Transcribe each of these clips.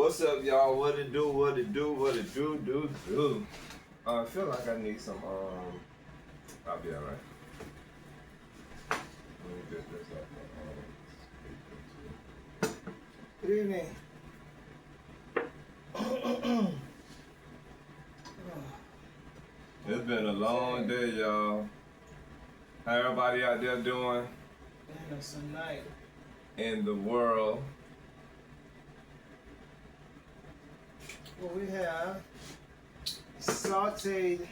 What's up, y'all? What it do? What it do? What it do? I feel like I need some. I'll be alright. Let me get this up. Good evening. It's been a long day, y'all. How everybody out there doing? Man, it's a night. In the world. Well, we have sauteed.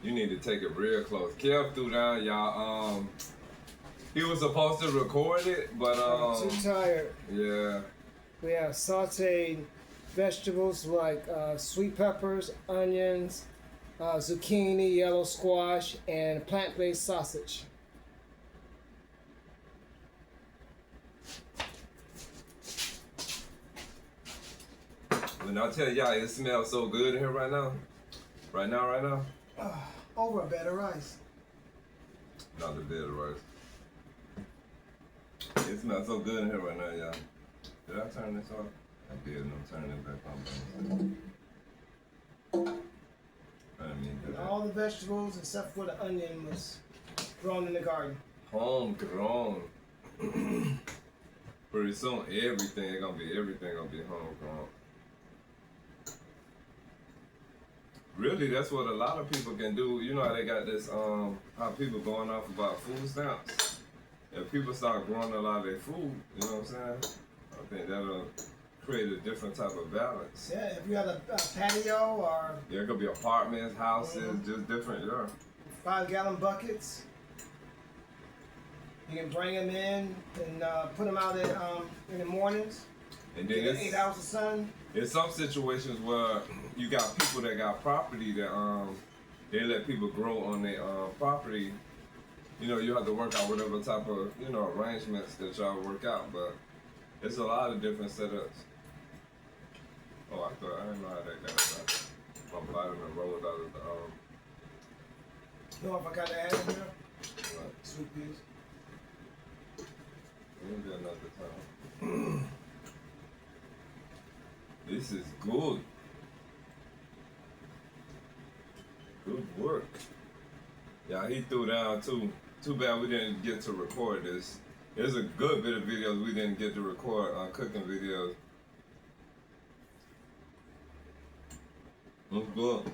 You need to take it real close. Kev threw down, y'all. He was supposed to record it, but I'm too tired. Yeah. We have sauteed vegetables like sweet peppers, onions, zucchini, yellow squash, and plant-based sausage. When I tell y'all it smells so good in here right now. Right now. Over a bed of rice. Not a bed of rice. It smells so good in here right now, y'all. Did I turn this off? I did, and I'm turning it back on. I didn't mean to do that. All the vegetables except for the onion was grown in the garden. Homegrown. Pretty soon, everything gonna be homegrown. Really, that's what a lot of people can do. You know how they got this, how people going off about food stamps. If people start growing a lot of their food, you know what I'm saying? I think that'll create a different type of balance. Yeah, if you have a patio or... Yeah, it could be apartments, houses, just different, yeah. 5-gallon buckets. You can bring them in and put them out in the mornings. And then get 8 hours of sun. In some situations where you got people that got property that they let people grow on their property. You know, you have to work out whatever type of, you know, arrangements that y'all work out, but it's a lot of different setups. Oh, I didn't know how that got out. My vitamin rolled out of the You know what I got to add in there? What? Sweet peas. We'll get another time. This is good. Good work. Yeah, he threw down too. Too bad we didn't get to record this. There's a good bit of videos we didn't get to record on cooking videos. Looks good.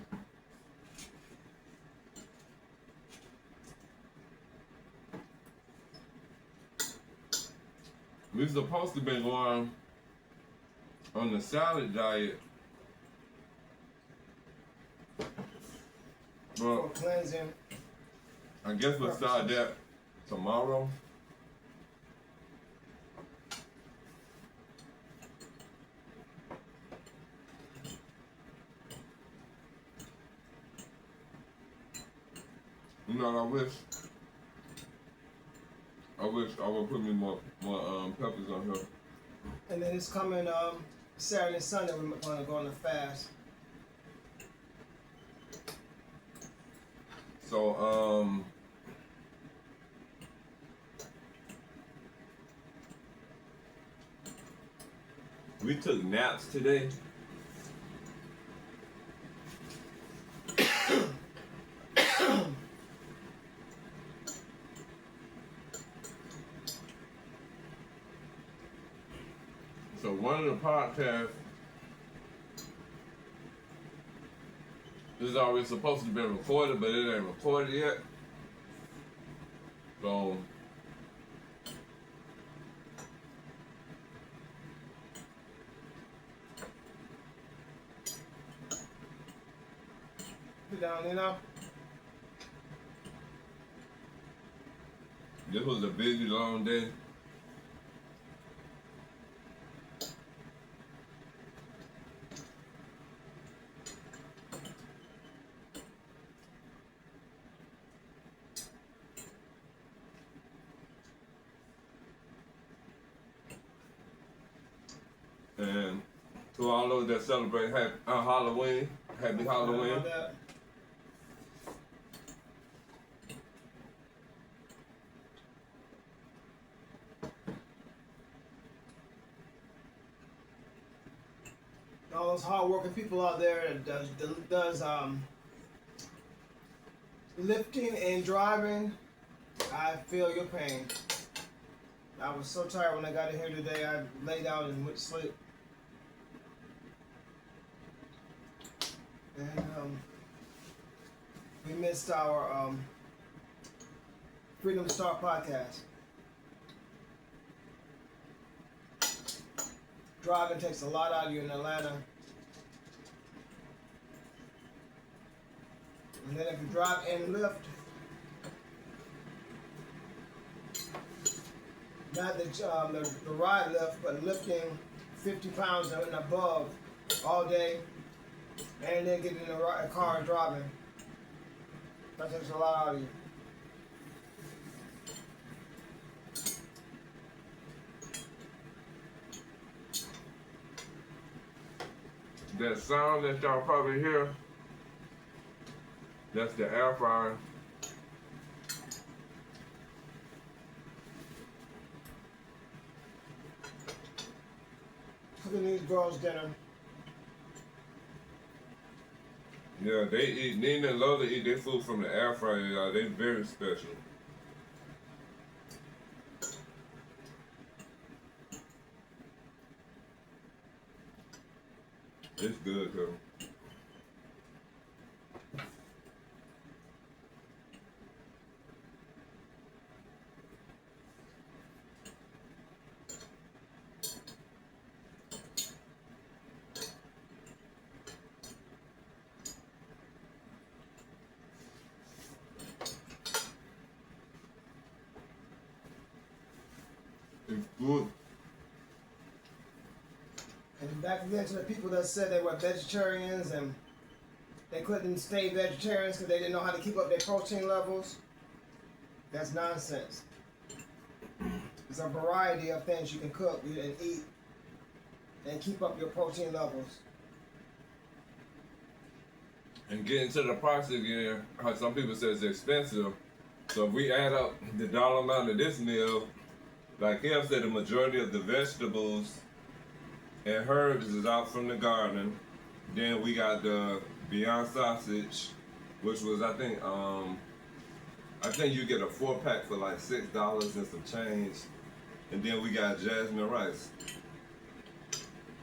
We're supposed to be going on the salad diet. For cleansing. I guess we'll start that tomorrow. You know, I wish I would put me more peppers on here. And then it's coming Saturday and Sunday we're going to go on a fast. So we took naps today. So one of the podcasts is already supposed to be recorded, but it ain't recorded yet. So Put down, you know. this was a busy, long day. And to all those that celebrate Halloween, happy Halloween. all those hard-working people out there that does lifting and driving, I feel your pain. I was so tired when I got in here today. I laid down and went to sleep. And we missed our Freedom Star podcast. Driving takes a lot out of you in Atlanta. And then if you drive and lift, not the ride lift, but lifting 50 pounds and above all day, and then getting in a car and driving, that takes a lot out of you. That sound that y'all probably hear, that's the air fryer. Cooking these girls dinner. Yeah, they eat. Nina and Lola eat their food from the air fryer, y'all. They very special. It's good though. It's good. And back again to the people that said they were vegetarians and they couldn't stay vegetarians because they didn't know how to keep up their protein levels. That's nonsense. There's a variety of things you can cook and eat and keep up your protein levels. And getting to the price again, how some people say it's expensive. So if we add up the dollar amount of this meal, like Kev said, the majority of the vegetables and herbs is out from the garden. Then we got the Beyond Sausage, which was I think you get a 4-pack for like $6 and some change. And then we got jasmine rice.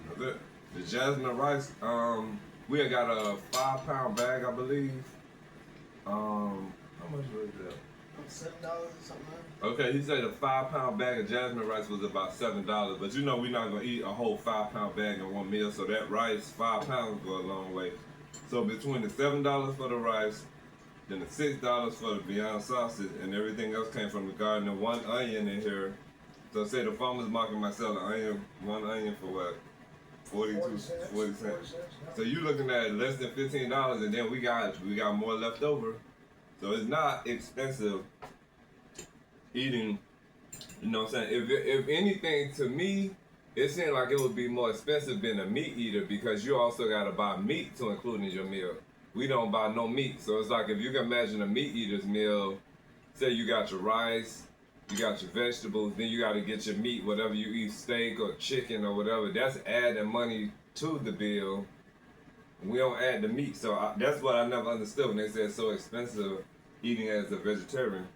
That's it. The jasmine rice, we had got a 5-pound bag, I believe. How much was that? $7 or something like that. Okay, he said a 5-pound bag of jasmine rice was about $7, but you know we're not gonna eat a whole 5-pound bag in one meal, so that rice, 5 pounds, go a long way. So between the $7 for the rice, then the $6 for the Beyond Sausage, and everything else came from the garden, and 1 onion in here. So say the farmer's market might sell an onion, 1 onion for what? 40 cents. So you looking at less than $15, and then we got more left over. So it's not expensive eating, you know what I'm saying? If anything, to me, it seemed like it would be more expensive than a meat eater because you also got to buy meat to include in your meal. We don't buy no meat. So it's like if you can imagine a meat eater's meal, say you got your rice, you got your vegetables, then you got to get your meat, whatever you eat, steak or chicken or whatever. That's adding money to the bill. We don't add the meat. So that's what I never understood when they said it's so expensive eating as a vegetarian.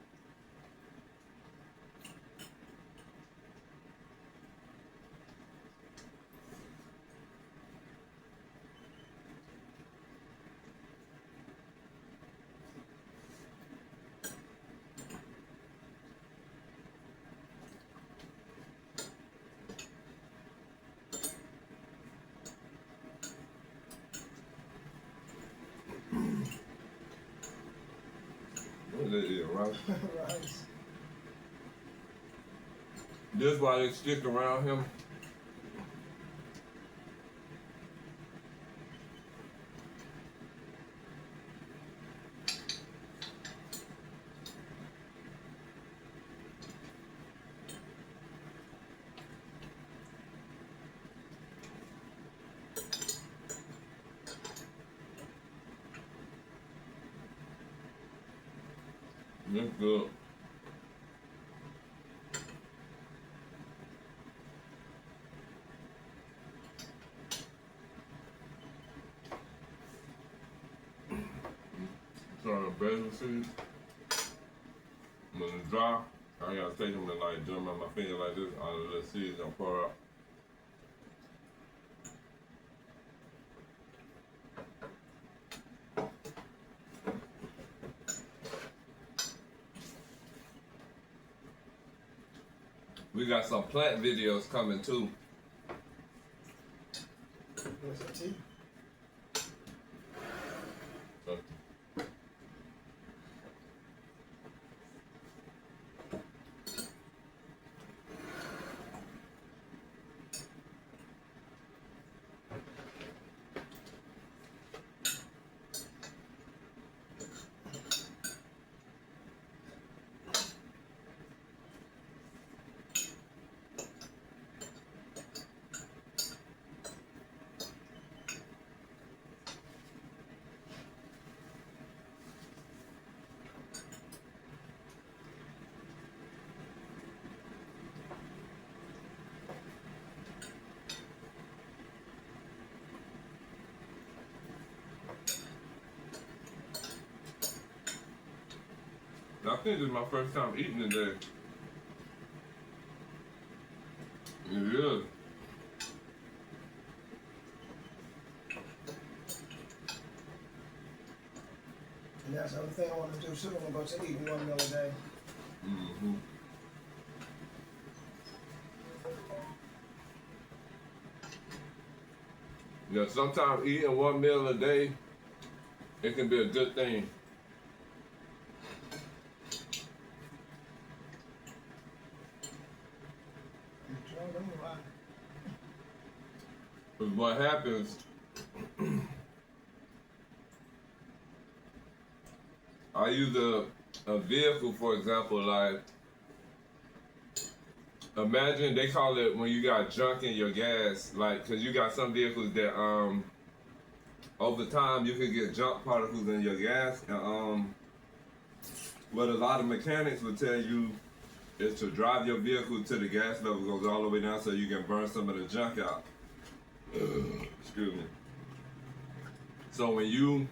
What is it, rice? Rice. This why they stick around him. That's good. basil seeds, when it's dry, I gotta take them and like jump on my finger like this, all the little seeds gonna pour out. We got some plant videos coming too. Where's the tea? I think this is my first time eating today. It is. And that's the other thing I want to do too. I'm going to go to eating 1 meal a day. Mm-hmm. Yeah, sometimes eating 1 meal a day, it can be a good thing. Because what happens, I use a vehicle, for example, like, imagine they call it when you got junk in your gas, like, because you got some vehicles that, over time you can get junk particles in your gas, and what a lot of mechanics will tell you is to drive your vehicle till the gas level goes all the way down so you can burn some of the junk out. Excuse me. So when you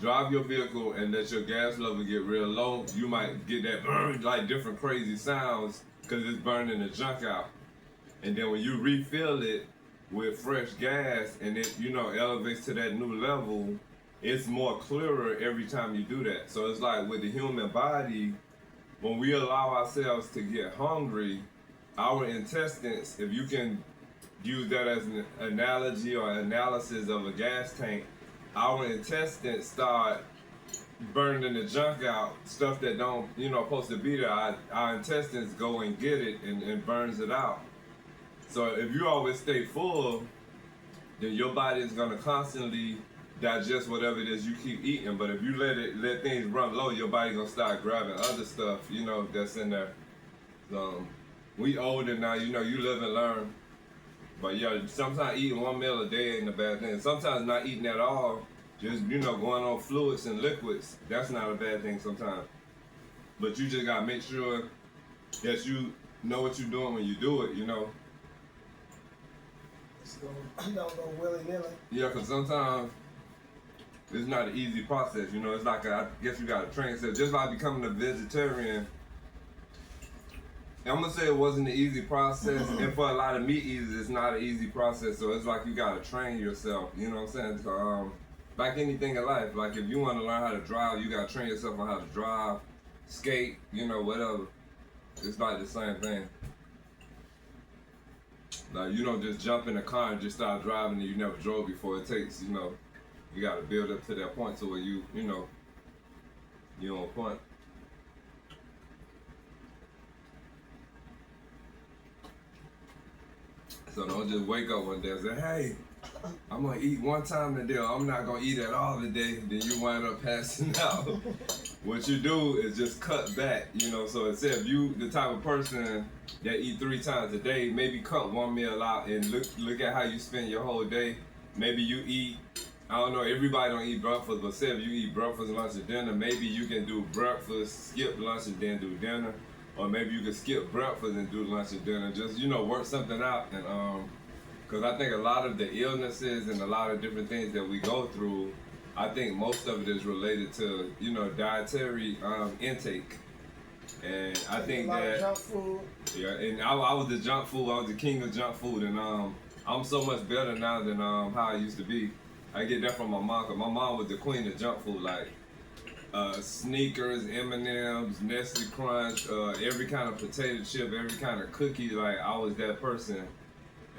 drive your vehicle and let your gas level get real low, you might get that burn, like different crazy sounds because it's burning the junk out. And then when you refill it with fresh gas and it, you know, elevates to that new level, it's more clearer every time you do that. So it's like with the human body, when we allow ourselves to get hungry, our intestines, if you can use that as an analogy or analysis of a gas tank, our intestines start burning the junk out, stuff that don't, you know, supposed to be there. Our intestines go and get it and burns it out. So if you always stay full, then your body is gonna constantly digest whatever it is you keep eating. But if you let things run low, your body gonna start grabbing other stuff, you know, that's in there. So we older now, you know, you live and learn. But yeah, sometimes eating 1 meal a day ain't a bad thing. Sometimes not eating at all, just, you know, going on fluids and liquids, that's not a bad thing sometimes. But you just gotta make sure that you know what you're doing when you do it, you know. Don't go willy-nilly. Yeah, because sometimes it's not an easy process, you know. It's like, I guess you gotta train yourself. Just like becoming a vegetarian, I'm gonna say it wasn't an easy process, and for a lot of meat eaters, it's not an easy process. So it's like you gotta train yourself. You know what I'm saying? So, like anything in life, like if you want to learn how to drive, you gotta train yourself on how to drive, skate, you know, whatever. It's like the same thing. Like you don't just jump in a car and just start driving and you never drove before. It takes, you know, you gotta build up to that point to where you know, you're on point. So don't just wake up one day and say, hey, I'm gonna eat one time a day, or I'm not gonna eat at all today, then you wind up passing out. What you do is just cut back, you know, so instead if you the type of person that eat 3 times a day, maybe cut 1 meal out and look at how you spend your whole day. Maybe you eat, I don't know, everybody don't eat breakfast, but say if you eat breakfast, lunch, and dinner, maybe you can do breakfast, skip lunch, and then do dinner. Or maybe you can skip breakfast and do lunch and dinner. Just, you know, work something out. And because I think a lot of the illnesses and a lot of different things that we go through I think most of it is related to, you know, dietary intake. And I think a lot that of junk food. yeah, and I was the junk food. I was the king of junk food, and I'm so much better now than how I used to be. I get that from my mom, 'cause my mom was the queen of junk food, like Sneakers, M&Ms, Nestle Crunch, every kind of potato chip, every kind of cookie. Like I was that person,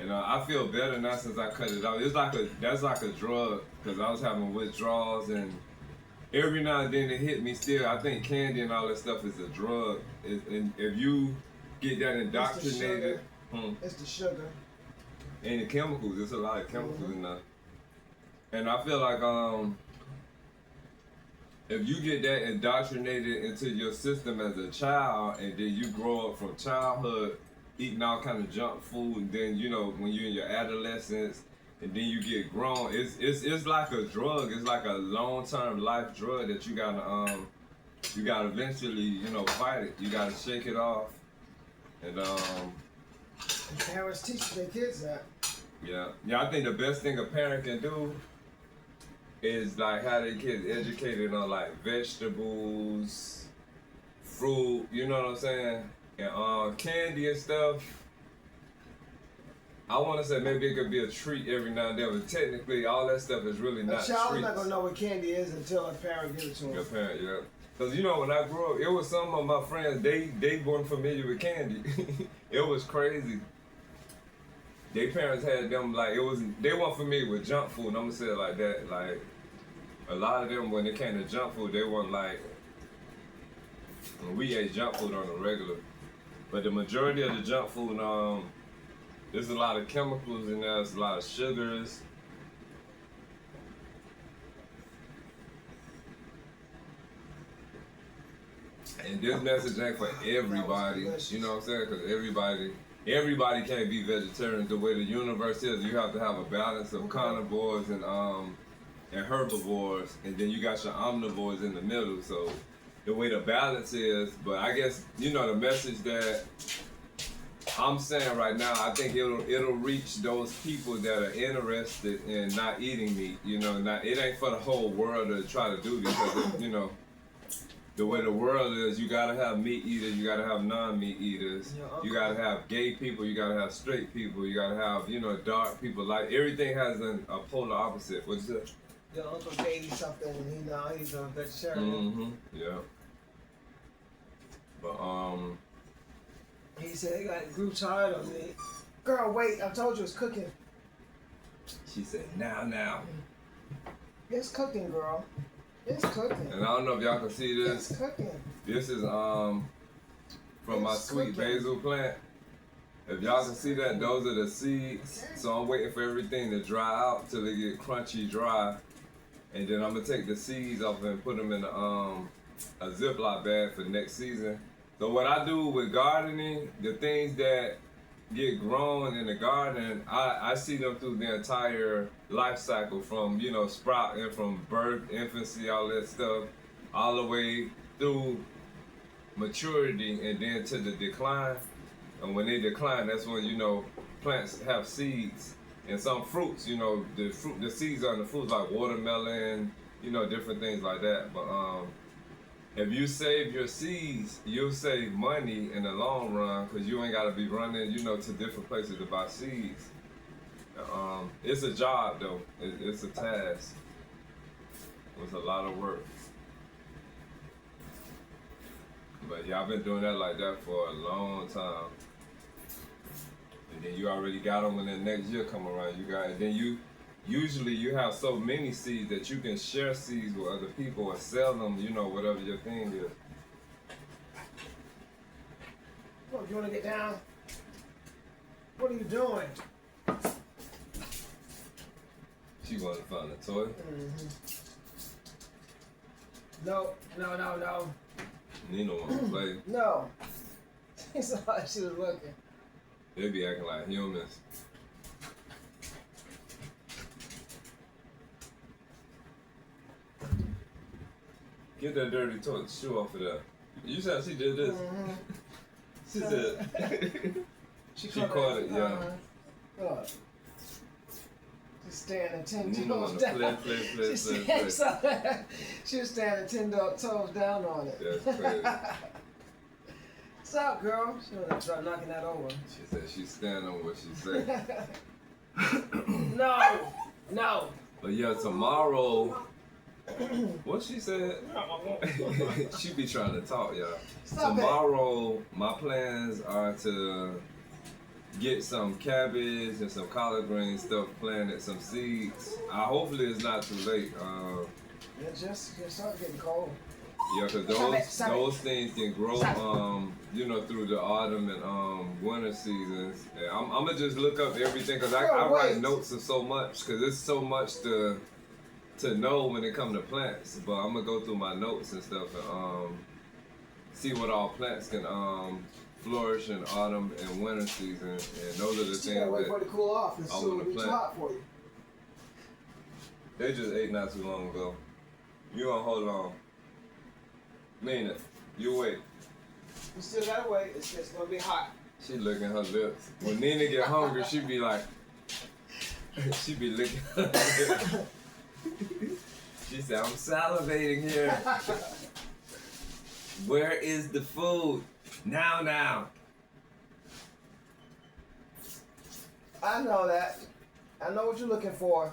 and I feel better now since I cut it out. That's like a drug, because I was having withdrawals, and every now and then it hit me still. I think candy and all that stuff is a drug. And if you get that indoctrinated, it's the sugar. And the chemicals, there's a lot of chemicals in there. And I feel like if you get that indoctrinated into your system as a child, and then you grow up from childhood eating all kind of junk food, and then, you know, when you're in your adolescence, and then you get grown, it's like a drug. It's like a long-term life drug that you gotta eventually, you know, fight it. You gotta shake it off. And parents teach their kids that. yeah, I think the best thing a parent can do is like how their kids educated on like vegetables, fruit, you know what I'm saying, and candy and stuff. I want to say maybe it could be a treat every now and then, but technically all that stuff is really not treats. A child's not gonna know what candy is until a parent gives it to them. Your parent, yeah. Cause you know when I grew up, it was some of my friends they weren't familiar with candy. It was crazy. Their parents had them like they weren't familiar with junk food. And I'm gonna say it like that. Like a lot of them, when it came to junk food, they weren't like. We ate junk food on the regular, but the majority of the junk food, there's a lot of chemicals in there. There's a lot of sugars. And this message ain't for everybody, you know what I'm saying? Because everybody can't be vegetarian. The way the universe is, you have to have a balance of carnivores and herbivores, and then you got your omnivores in the middle. So the way the balance is, but I guess, you know, the message that I'm saying right now, I think it'll reach those people that are interested in not eating meat. You know, it ain't for the whole world to try to do, because you know. The way the world is, you gotta have meat eaters, you gotta have non-meat eaters, you gotta have gay people, you gotta have straight people, you gotta have, you know, dark people. Like everything has a polar opposite. What's that? Your uncle gave you something, and he's a vegetarian. Yeah. But he said he grew tired of me. Girl, wait! I told you it's cooking. She said, now. It's cooking, girl. It's cooking. And I don't know if y'all can see this. It's cooking. This is from my sweet basil plant. If y'all can see that, those are the seeds. So I'm waiting for everything to dry out till they get crunchy dry. And then I'm gonna take the seeds off and put them in a Ziploc bag for next season. So what I do with gardening, the things that get grown in the garden, I see them through the entire life cycle, from, you know, sprouting from birth, infancy, all that stuff, all the way through maturity and then to the decline. And when they decline, that's when, you know, plants have seeds. And some fruits, you know, the seeds are in the fruits, like watermelon, you know, different things like that. But if you save your seeds, you'll save money in the long run, because you ain't got to be running, you know, to different places to buy seeds. It's a job, though. It's a task. It's a lot of work. But yeah, I've been doing that like that for a long time. And then you already got them when the next year come around. And then usually you have so many seeds that you can share seeds with other people or sell them, you know, whatever your thing is. Look, you want to get down? What are you doing? She wanted to find a toy. No. Nina want to play. No. She saw like she was looking. They be acting like humans. Get that dirty toy shoe off of there. You said she did this. She said she caught it, yeah. Look. She's standing 10 You know, on toes the down. She was standing 10 toes down on it. That's crazy. What's up, girl? She wanna start knocking that over. She said she's standing on what she said. No. But yeah, tomorrow, what she said? She be trying to talk, y'all. Stop Tomorrow, my plans are to get some cabbage and some collard green stuff planted, some seeds. Hopefully it's not too late. It just started getting cold. Yeah, cause those things can grow, you know, through the autumn and winter seasons. And I'm gonna just look up everything, cause I write notes of so much, cause there's so much to know when it comes to plants. But I'm gonna go through my notes and stuff and see what all plants can flourish in autumn and winter season. And those are the things that wait for it to cool off. It's I soon wanna be too plant. hot for you. They just ate not too long ago. You gonna hold on. Nina, you wait. You still gotta wait. It's just gonna be hot. She licking her lips. When Nina get hungry, she be like, she be licking her lips. She said, I'm salivating here. Where is the food? Now. I know that. I know what you're looking for.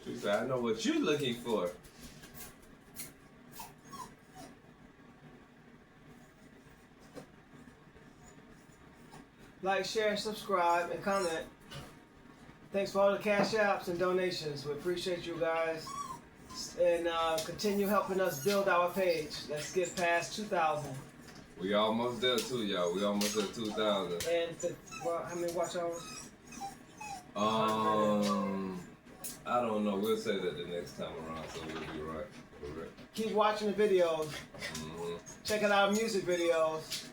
She said, I know what you're looking for. Like, share, subscribe, and comment. Thanks for all the cash apps and donations. We appreciate you guys. And continue helping us build our page. Let's get past 2,000. We almost there too, y'all. We almost at 2,000. And how many watch hours? I don't know. We'll say that the next time around, so we'll be right. Correct. Keep watching the videos. Mm-hmm. Checking out music videos.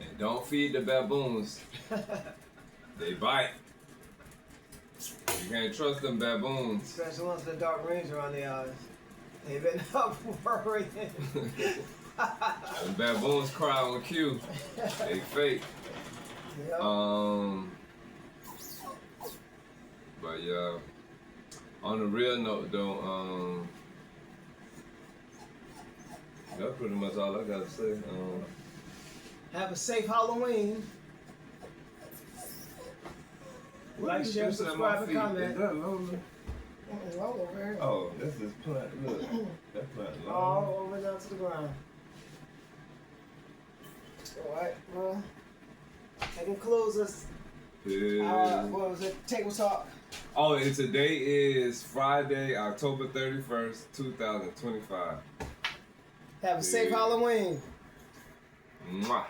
And don't feed the baboons. They bite. You can't trust them baboons. Especially ones with the dark rings around their eyes. They've been up worrying. When baboons cry on cue, they fake. Yep. But yeah, on a real note though, that's pretty much all I gotta say. Have a safe Halloween. Like, share, subscribe, and comment. Is that Lola? Lola, very Oh, that's this plant. Look, that plant. Lola. all over down to the ground. Alright, well, that concludes us. Yeah. What was it? Table talk. Oh, and today is Friday, October 31st, 2025. Have a safe Halloween. Mwah.